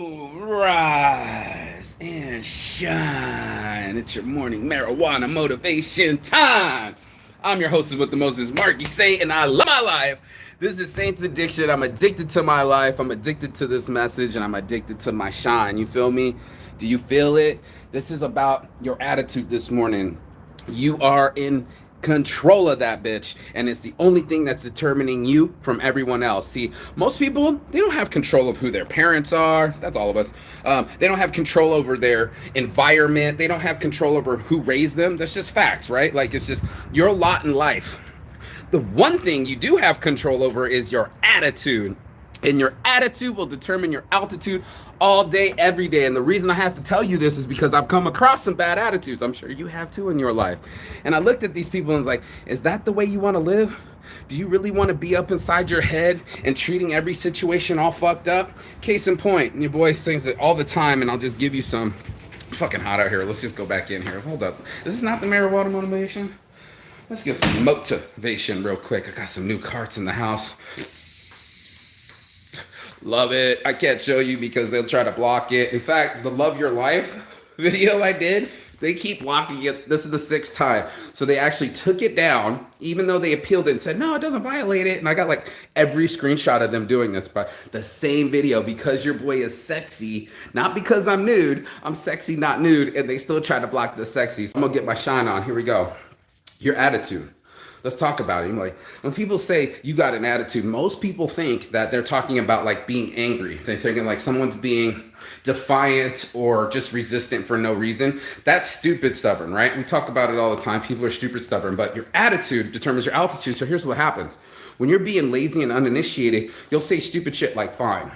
Rise and shine. It's your morning marijuana motivation time. I'm your hostess with the Moses, Marky Saint, and I love my life. This is Saint's Addiction. I'm addicted to my life. I'm addicted to this message, and I'm addicted to my shine. You feel me? Do you feel it? This is about your attitude this morning. You are in control of that bitch, and it's the only thing that's determining you from everyone else. See, most people, they don't have control of who their parents are. That's all of us. They don't have control over their environment. They don't have control over who raised them. That's just facts, right? Like, it's just your lot in life. The one thing you do have control over is your attitude. And your attitude will determine your altitude all day, every day. And the reason I have to tell you this is because I've come across some bad attitudes. I'm sure you have too in your life. And I looked at these people and was like, is that the way you want to live? Do you really want to be up inside your head and treating every situation all fucked up? Case in point, and your boy sings it all the time, and I'll just give you some. Fucking hot out here. Let's just go back in here. Hold up. This is not the marijuana motivation. Let's get some motivation real quick. I got some new carts in the house. Love it. I can't show you because they'll try to block it. In fact, the Love Your Life video I did, they keep blocking it. This is the 6th time. So they actually took it down, even though they appealed it and said, no, it doesn't violate it. And I got like every screenshot of them doing this, but the same video, because your boy is sexy, not because I'm nude. I'm sexy, not nude. And they still try to block the sexy. So I'm going to get my shine on. Here we go. Your attitude. Let's talk about it. Like, when people say you got an attitude, most people think that they're talking about like being angry. They're thinking like someone's being defiant or just resistant for no reason. That's stupid stubborn, right? We talk about it all the time. People are stupid stubborn, but your attitude determines your altitude. So here's what happens. When you're being lazy and uninitiated, you'll say stupid shit like fine.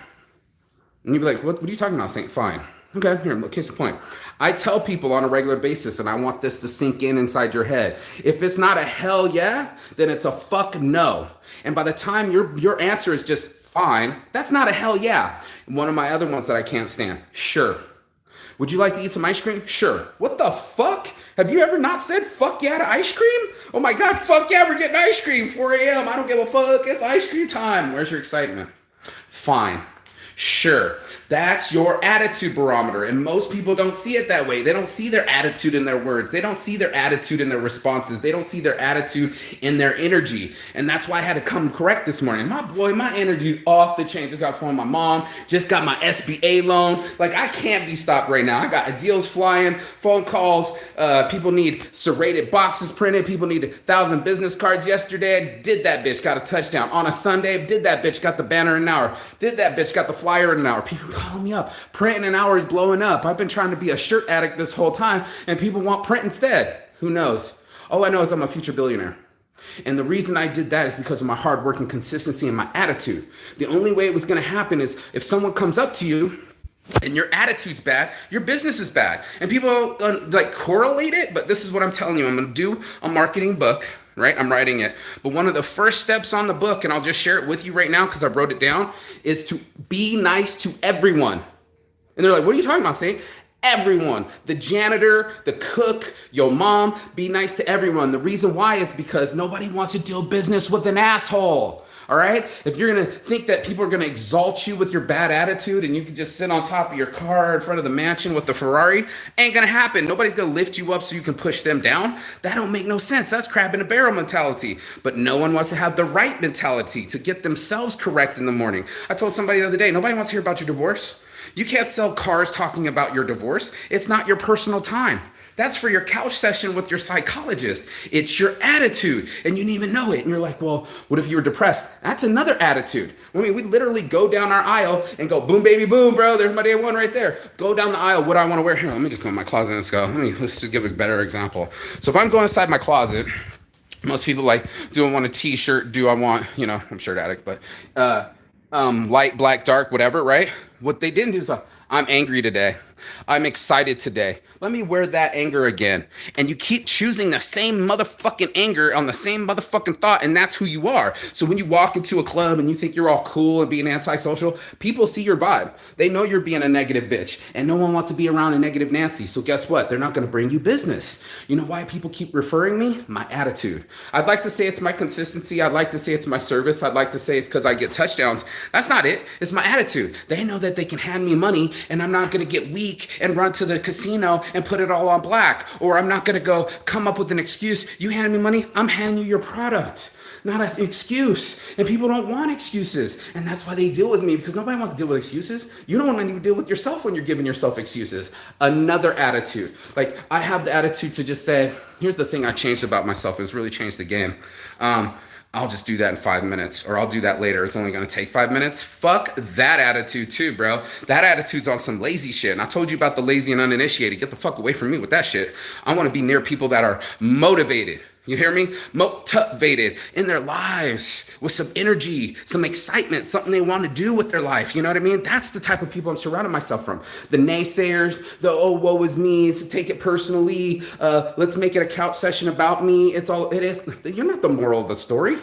And you'll be like, what are you talking about saying fine? Okay, here, look, here's the point. I tell people on a regular basis, and I want this to sink in inside your head. If it's not a hell yeah, then it's a fuck no. And by the time your answer is just fine, that's not a hell yeah. One of my other ones that I can't stand, sure. Would you like to eat some ice cream? Sure. What the fuck? Have you ever not said fuck yeah to ice cream? Oh my God, fuck yeah, we're getting ice cream, 4 a.m. I don't give a fuck, it's ice cream time. Where's your excitement? Fine. Sure, that's your attitude barometer, and most people don't see it that way. They don't see their attitude in their words. They don't see their attitude in their responses. They don't see their attitude in their energy, and that's why I had to come correct this morning. My energy off the chain. Just got phone my mom, just got my SBA loan. Like, I can't be stopped right now. I got deals flying, phone calls. People need serrated boxes printed. People need 1,000 business cards yesterday. I did that bitch, got a touchdown. On a Sunday, did that bitch, got the banner in an hour. Did that bitch, got the flyer in an hour. People calling me up. Print in an hour is blowing up. I've been trying to be a shirt addict this whole time, and people want print instead. Who knows? All I know is I'm a future billionaire. And the reason I did that is because of my hard work and consistency and my attitude. The only way it was going to happen is if someone comes up to you and your attitude's bad, your business is bad. And people like correlate it, but this is what I'm telling you. I'm going to do a marketing book, right? I'm writing it. But one of the first steps on the book, and I'll just share it with you right now because I wrote it down, is to be nice to everyone. And they're like, what are you talking about, Saint? Everyone, the janitor, the cook, your mom, be nice to everyone. The reason why is because nobody wants to do business with an asshole. All right? If you're going to think that people are going to exalt you with your bad attitude and you can just sit on top of your car in front of the mansion with the Ferrari, ain't going to happen. Nobody's going to lift you up so you can push them down. That don't make no sense. That's crab in a barrel mentality. But no one wants to have the right mentality to get themselves correct in the morning. I told somebody the other day, nobody wants to hear about your divorce. You can't sell cars talking about your divorce. It's not your personal time. That's for your couch session with your psychologist. It's your attitude, and you didn't even know it. And you're like, well, what if you were depressed? That's another attitude. I mean, we literally go down our aisle and go, boom, baby, boom, bro. There's my day one right there. Go down the aisle. What do I want to wear? Here, let me just go in my closet and let's go. Let's just give a better example. So if I'm going inside my closet, most people like, do I want a t-shirt? Do I want, I'm shirt addict, but light, black, dark, whatever, right? What they didn't do is I'm angry today. I'm excited today. Let me wear that anger again. And you keep choosing the same motherfucking anger on the same motherfucking thought, and that's who you are. So when you walk into a club and you think you're all cool and being antisocial, people see your vibe. They know you're being a negative bitch, and no one wants to be around a negative Nancy. So guess what? They're not going to bring you business. You know why people keep referring me? My attitude. I'd like to say it's my consistency. I'd like to say it's my service. I'd like to say it's because I get touchdowns. That's not it. It's my attitude. They know that they can hand me money, and I'm not going to get weak and run to the casino and put it all on black. Or I'm not going to go come up with an excuse. You hand me money, I'm handing you your product. Not an excuse. And people don't want excuses. And that's why they deal with me, because nobody wants to deal with excuses. You don't want to even deal with yourself when you're giving yourself excuses. Another attitude. Like, I have the attitude to just say, here's the thing I changed about myself. It's really changed the game. I'll just do that in 5 minutes, or I'll do that later. It's only going to take 5 minutes. Fuck that attitude too, bro. That attitude's on some lazy shit. And I told you about the lazy and uninitiated. Get the fuck away from me with that shit. I want to be near people that are motivated. You hear me? Motivated in their lives with some energy, some excitement, something they want to do with their life. You know what I mean? That's the type of people I'm surrounding myself from. The naysayers, the oh, woe is me, to take it personally. Let's make it a couch session about me. It is. You're not the moral of the story.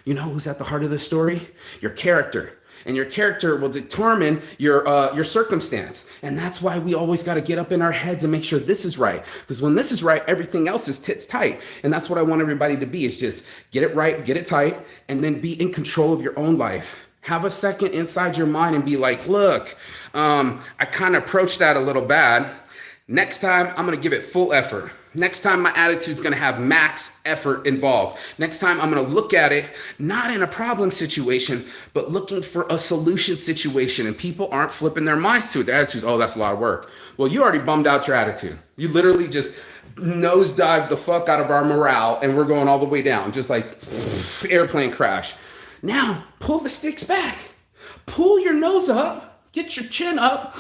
You know who's at the heart of the story? Your character. And your character will determine your circumstance. And that's why we always got to get up in our heads and make sure this is right. Because when this is right, everything else is tits tight. And that's what I want everybody to be, is just get it right, get it tight, and then be in control of your own life. Have a second inside your mind and be like, look, I kind of approached that a little bad. Next time, I'm going to give it full effort. Next time, my attitude's going to have max effort involved. Next time, I'm going to look at it not in a problem situation, but looking for a solution situation. And people aren't flipping their minds to it. Their attitude's, oh, that's a lot of work. Well, you already bummed out your attitude. You literally just nosedived the fuck out of our morale, and we're going all the way down, just like airplane crash. Now, pull the sticks back. Pull your nose up. Get your chin up.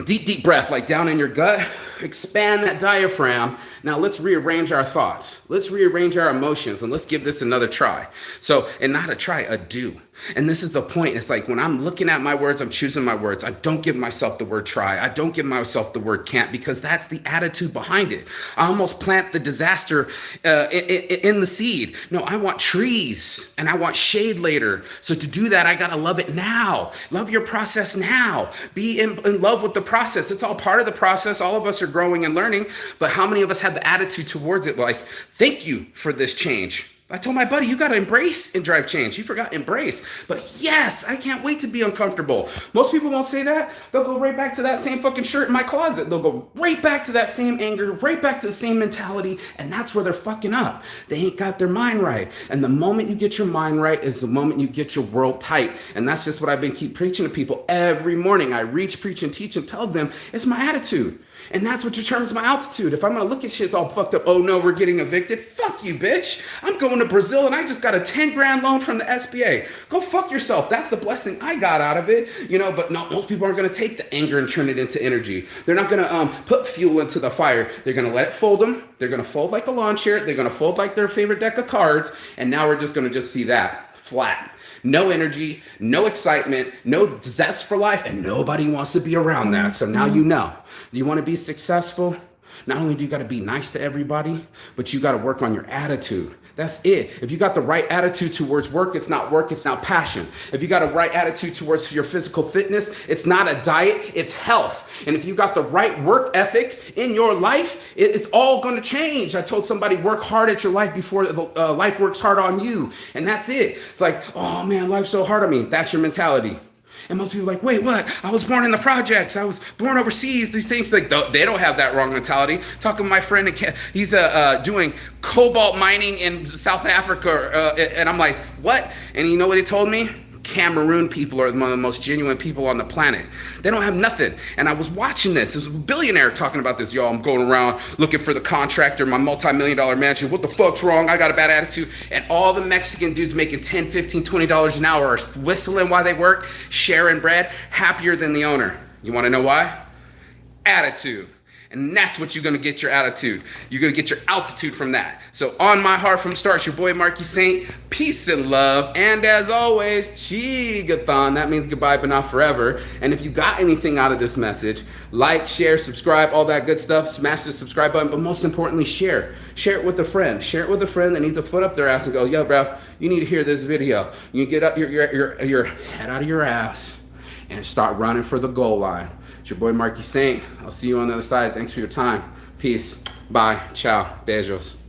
Deep breath, like down in your gut. Expand that diaphragm. Now let's rearrange our thoughts. Let's rearrange our emotions, and let's give this another try. So, and not a try, a do. And this is the point. It's like when I'm looking at my words, I'm choosing my words. I don't give myself the word try. I don't give myself the word can't, because that's the attitude behind it. I almost plant the disaster in the seed. No, I want trees and I want shade later. So to do that, I got to love it now. Love your process now. Be in love with the process. It's all part of the process. All of us are growing and learning. But how many of us have the attitude towards it like, thank you for this change? I told my buddy, you got to embrace and drive change. You forgot embrace. But yes, I can't wait to be uncomfortable. Most people won't say that. They'll go right back to that same fucking shirt in my closet. They'll go right back to that same anger, right back to the same mentality. And that's where they're fucking up. They ain't got their mind right. And the moment you get your mind right is the moment you get your world tight. And that's just what I've been keep preaching to people every morning. I reach, preach, and teach and tell them it's my attitude. And that's what determines my altitude. If I'm going to look at shit all fucked up, oh no, we're getting evicted. Fuck you, bitch. I'm going to Brazil and I just got a 10 grand loan from the SBA. Go fuck yourself. That's the blessing I got out of it. You know, but no, most people aren't going to take the anger and turn it into energy. They're not going to put fuel into the fire. They're going to let it fold them. They're going to fold like a lawn chair. They're going to fold like their favorite deck of cards. And now we're just going to just see that flat. No energy, no excitement, no zest for life, and nobody wants to be around that. So now you know. Do you want to be successful? Not only do you got to be nice to everybody, but you got to work on your attitude. That's it. If you got the right attitude towards work, it's not passion. If you got a right attitude towards your physical fitness, it's not a diet, it's health. And if you got the right work ethic in your life, it's all going to change. I told somebody, work hard at your life before life works hard on you. And that's it. It's like, oh man, life's so hard on me. That's your mentality. And most people are like, wait, what? I was born in the projects. I was born overseas. These things, like they don't have that wrong mentality. Talking to my friend, he's doing cobalt mining in South Africa. And I'm like, what? And you know what he told me? Cameroon people are one of the most genuine people on the planet. They don't have nothing. And I was watching this. There's a billionaire talking about this. Y'all, I'm going around looking for the contractor, my multi-million-dollar mansion. What the fuck's wrong? I got a bad attitude. And all the Mexican dudes making $10, $15, $20 an hour are whistling while they work, sharing bread, happier than the owner. You want to know why? Attitude. And that's what you're going to get your attitude. You're going to get your altitude from that. So on my heart from start, your boy Marky Saint. Peace and love. And as always, Chigathon. That means goodbye, but not forever. And if you got anything out of this message, like, share, subscribe, all that good stuff. Smash the subscribe button. But most importantly, share. Share it with a friend. Share it with a friend that needs a foot up their ass and go, yo, bro, you need to hear this video. You get up your head out of your ass and start running for the goal line. It's your boy Marky Saint. I'll see you on the other side. Thanks for your time. Peace. Bye. Ciao. Beijos.